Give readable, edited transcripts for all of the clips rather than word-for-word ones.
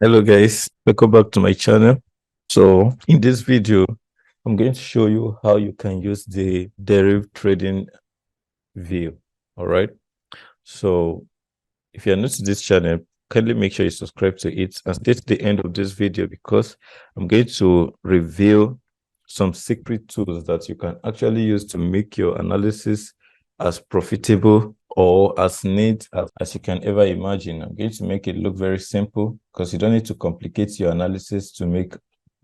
Hello guys, welcome back to my channel. So in this video, I'm going to show you how you can use the Deriv trading view. All right. So if you're new to this channel, kindly make sure you subscribe to it and stay to the end of this video because I'm going to reveal some secret tools that you can actually use to make your analysis as profitable or as neat as you can ever imagine. I'm going to make it look very simple because you don't need to complicate your analysis to make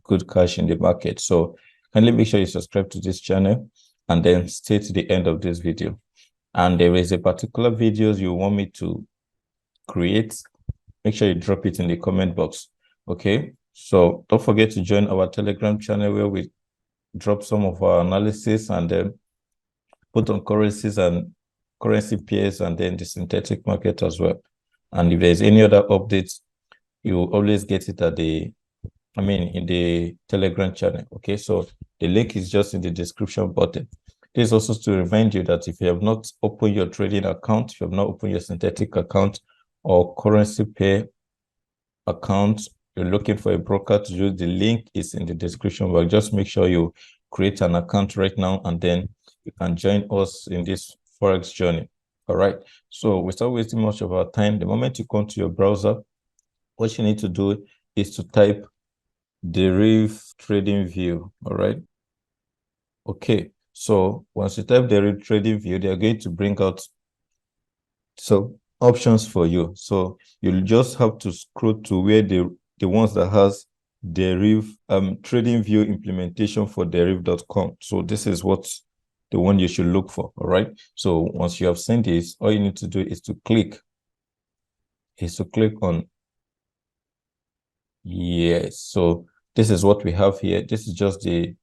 good cash in the market. So kindly make sure you subscribe to this channel and then stay to the end of this video. And there is a particular videos you want me to create, make sure you drop it in the comment box. Okay, so don't forget to join our Telegram channel where we drop some of our analysis and then put on currencies and currency pairs and then the synthetic market as well. And if there's any other updates, you will always get it at in the Telegram channel. Okay, so the link is just in the description button. This is also to remind you that if you have not opened your trading account, if you have not opened your synthetic account or currency pair account, you're looking for a broker to use, the link is in the description box. Just make sure you create an account right now and then you can join us in this Forex journey. All right. So without wasting much of our time, the moment you come to your browser, what you need to do is to type Deriv TradingView. All right. Okay. So once you type Deriv TradingView, they are going to bring out some options for you. So you'll just have to scroll to where the ones that has Deriv TradingView implementation for Deriv.com. So this is what the one you should look for. All right. So once you have seen this, all you need to do is to click on yes. So this is what we have here. This is just the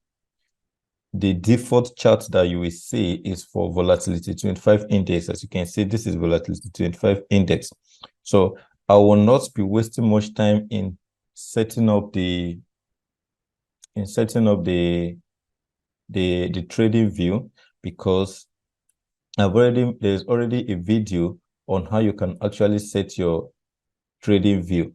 default chart that you will see is for volatility 25 index. As you can see, this is volatility 25 index. So I will not be wasting much time in setting up the trading view because there's already a video on how you can actually set your trading view.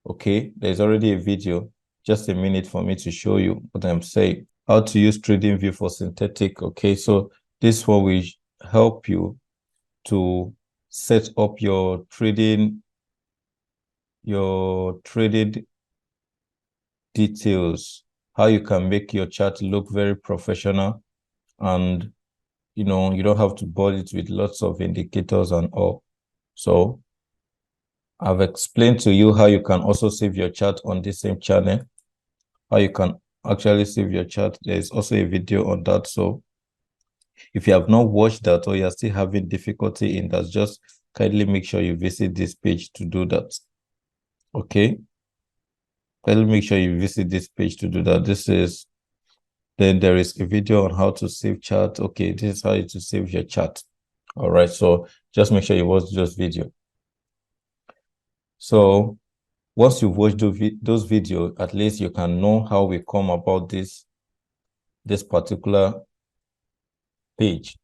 Okay, there's already a video. Just a minute for me to show you what I'm saying. How to use TradingView for synthetic. Okay, so this one will help you to set up your trading details, how you can make your chart look very professional, and you don't have to bother it with lots of indicators and all. So I've explained to you how you can also save your chart on the same channel, how you can actually save your chart. There's also a video on that. So if you have not watched that or you're still having difficulty in that, just kindly make sure you visit this page to do that. Okay. Kindly make sure you visit this page to do that. Then there is a video on how to save chart. Okay, this is how to save your chart. All right. So just make sure you watch this video. So once you've watched those videos, at least you can know how we come about this particular page.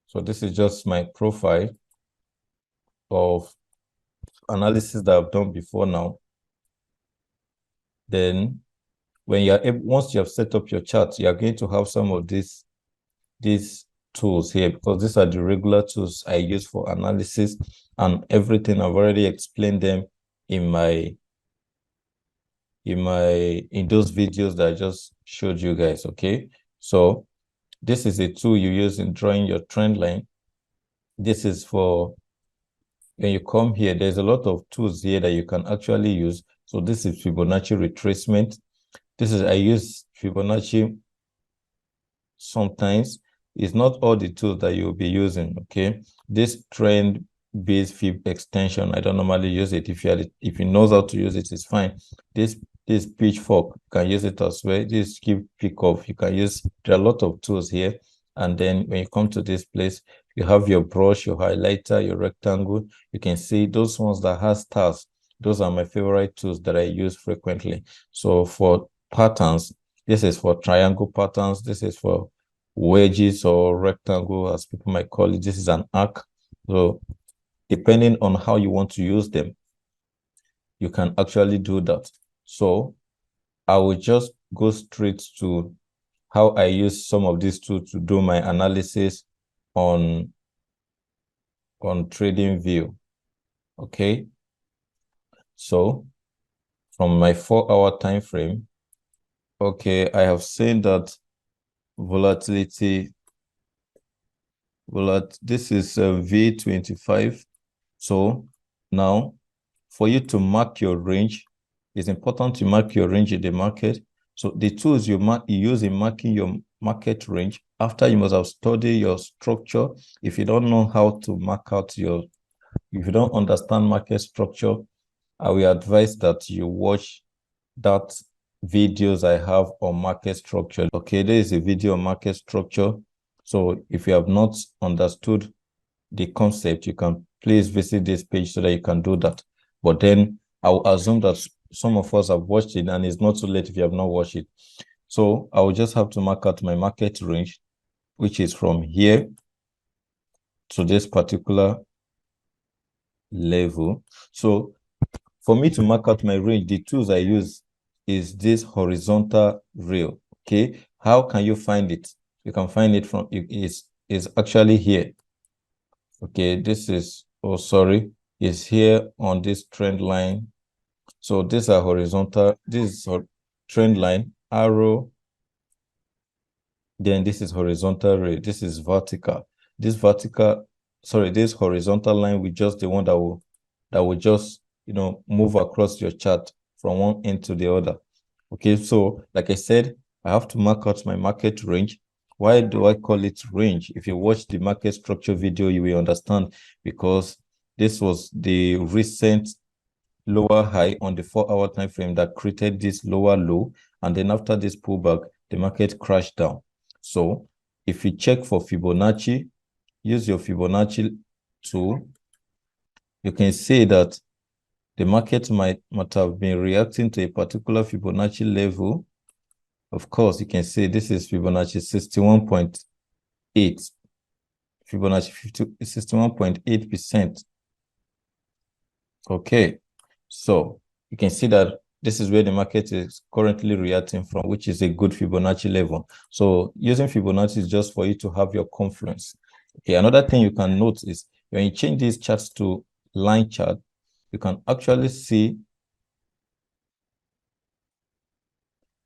So this is just my profile of analysis that I've done before now. Then when once you have set up your chart, you are going to have some of these tools here because these are the regular tools I use for analysis and everything. I've already explained them in those videos that I just showed you guys. Okay, so this is a tool you use in drawing your trend line. This is for when you come here, there's a lot of tools here that you can actually use. So this is Fibonacci retracement. I use Fibonacci sometimes. It's not all the tools that you'll be using. Okay, this trend based fib extension, I don't normally use it. If you know how to use it, it's fine. This pitchfork, you can use it as well. This skip pick off, you can use. There are a lot of tools here. And then when you come to this place, you have your brush, your highlighter, your rectangle. You can see those ones that has stars. Those are my favorite tools that I use frequently. So for patterns, this is for triangle patterns. This is for wedges or rectangle, as people might call it. This is an arc. So depending on how you want to use them, you can actually do that. So I will just go straight to how I use some of these tools to do my analysis on TradingView. Okay. So from my 4-hour time frame, okay, I have seen that volatility, this is V25. So now for you to mark your range, it's important to mark your range in the market. So the tools you use in marking your market range, after you must have studied your structure. If you don't know how to mark out if you don't understand market structure, I will advise that you watch that videos I have on market structure. Okay, there is a video on market structure. So if you have not understood the concept, you can please visit this page so that you can do that. But then I'll assume that some of us have watched it, and it's not too late if you have not watched it. So I will just have to mark out my market range, which is from here to this particular level. So for me to mark out my range, the tools I use is this horizontal rail. Okay, how can you find it? You can find it from, is actually here. Okay, this is, oh sorry, is here on this trend line. So these are horizontal, this is trend line, arrow, then this is horizontal rail, this is vertical. This horizontal line with just the one that will just, move across your chart from one end to the other. Okay, so like I said, I have to mark out my market range. Why do I call it range? If you watch the market structure video, you will understand, because this was the recent lower high on the 4-hour time frame that created this lower low, and then after this pullback, the market crashed down. So if you check for Fibonacci, use your Fibonacci tool, you can see that the market might have been reacting to a particular Fibonacci level. Of course, you can see this is Fibonacci 61.8. Fibonacci 61.8%. Okay, so you can see that this is where the market is currently reacting from, which is a good Fibonacci level. So using Fibonacci is just for you to have your confluence. Okay, another thing you can note is when you change these charts to line chart, you can actually see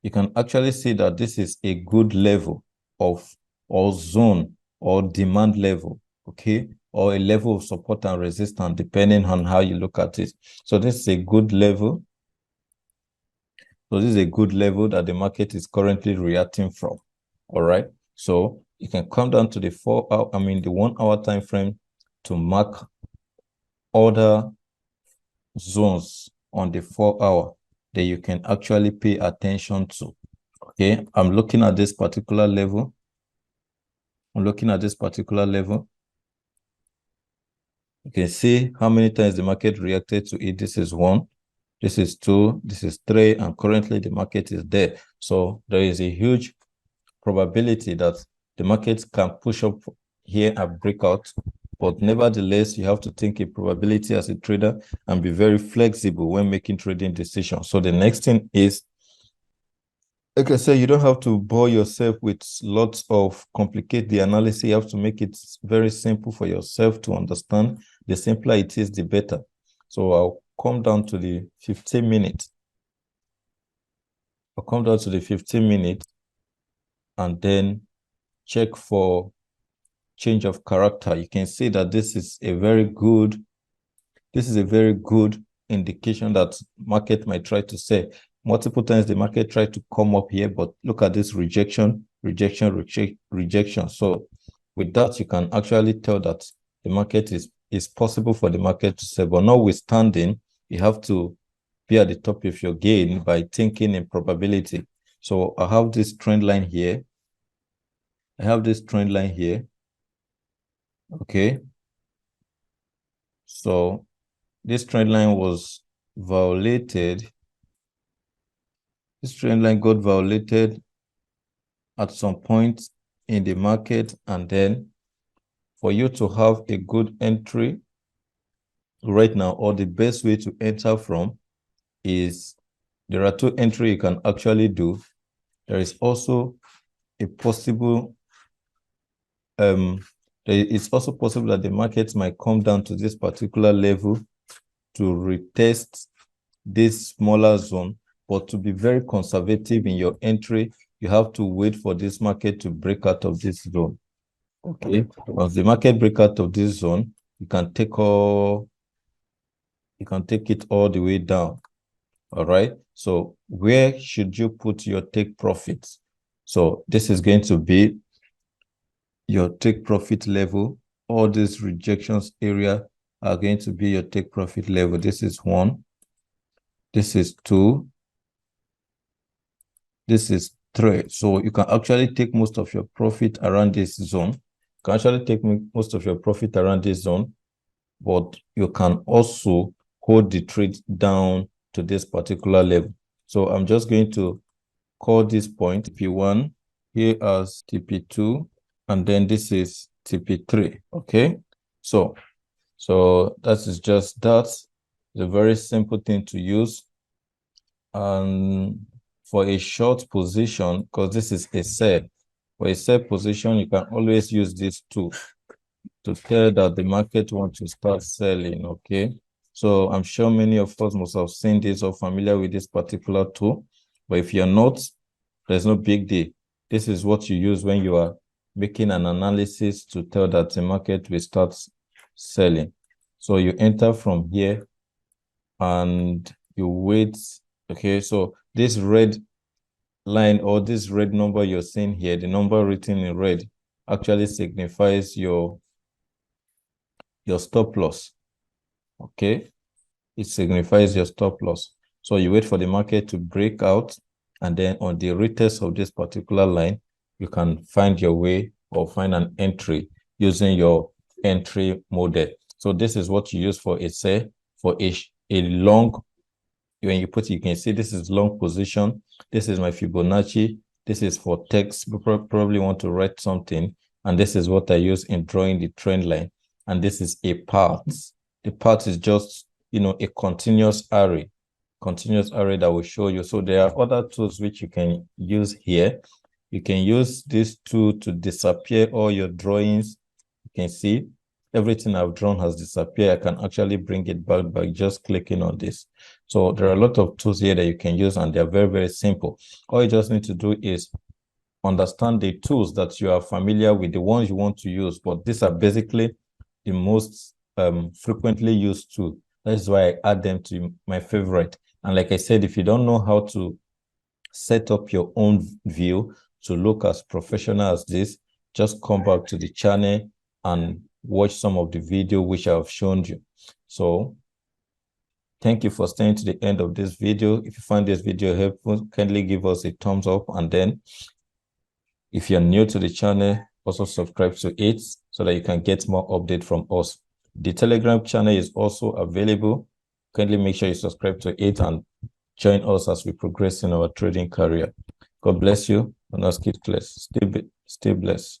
that this is a good level of, or zone, or demand level, okay, or a level of support and resistance, depending on how you look at it. So this is a good level. So this is a good level that the market is currently reacting from. All right. So you can come down to the 1-hour time frame to mark other zones on the 4-hour that you can actually pay attention to. Okay, I'm looking at this particular level. You can see how many times the market reacted to it. This is 1, this is 2, this is 3, and currently the market is there. So there is a huge probability that the market can push up here and break out. But nevertheless, you have to think a probability as a trader and be very flexible when making trading decisions. So the next thing is, like I said, you don't have to bore yourself with lots of complicate the analysis. You have to make it very simple for yourself to understand. The simpler it is, the better. So I'll come down to the 15 minutes. And then check for change of character. You can see that this is a very good indication that market might try to sell. Multiple times the market tried to come up here, but look at this rejection. So with that, you can actually tell that the market is possible for the market to sell. But notwithstanding, you have to be at the top of your game by thinking in probability. So I have this trend line here. Okay. So this trend line was violated. This trend line got violated at some point in the market, and then for you to have a good entry right now, or the best way to enter from, is there are two entries you can actually do. There is also a possible it's also possible that the market might come down to this particular level to retest this smaller zone, but to be very conservative in your entry, you have to wait for this market to break out of this zone. Okay, once the market break out of this zone, you can take it all the way down. All right, so where should you put your take profits? So this is going to be your take profit level. All these rejections area are going to be your take profit level. This is 1, this is 2, this is 3. So you can actually take most of your profit around this zone. You can actually take most of your profit around this zone, but you can also hold the trade down to this particular level. So I'm just going to call this point TP1 here as TP2, and then this is TP3. Okay, so that is just that. It's a very simple thing to use. And for a short position, because this is a sell, for a sell position, you can always use this tool to tell that the market wants to start selling. Okay, so I'm sure many of us must have seen this or familiar with this particular tool, but if you're not, there's no big deal. This is what you use when you are making an analysis to tell that the market will start selling. So you enter from here and you wait. Okay, so this red line or this red number you're seeing here, the number written in red, actually signifies your stop loss. Okay, it signifies your stop loss. So you wait for the market to break out, and then on the retest of this particular line, you can find your way or find an entry using your entry model. So this is what you use for a sell. For a long, when you put it, you can see this is long position. This is my Fibonacci. This is for text. You probably want to write something. And this is what I use in drawing the trend line. And this is a path. The path is just, a continuous array that will show you. So there are other tools which you can use here. You can use this tool to disappear all your drawings. You can see everything I've drawn has disappeared. I can actually bring it back by just clicking on this. So there are a lot of tools here that you can use, and they're very, very simple. All you just need to do is understand the tools that you are familiar with, the ones you want to use, but these are basically the most frequently used tools. That's why I add them to my favorite. And like I said, if you don't know how to set up your own view to look as professional as this, just come back to the channel and watch some of the video which I've shown you. So thank you for staying to the end of this video. If you find this video helpful, kindly give us a thumbs up, and then if you're new to the channel, also subscribe to it so that you can get more updates from us. The Telegram channel is also available. Kindly make sure you subscribe to it and join us as we progress in our trading career. God bless you, and let's keep blessed. Stay blessed.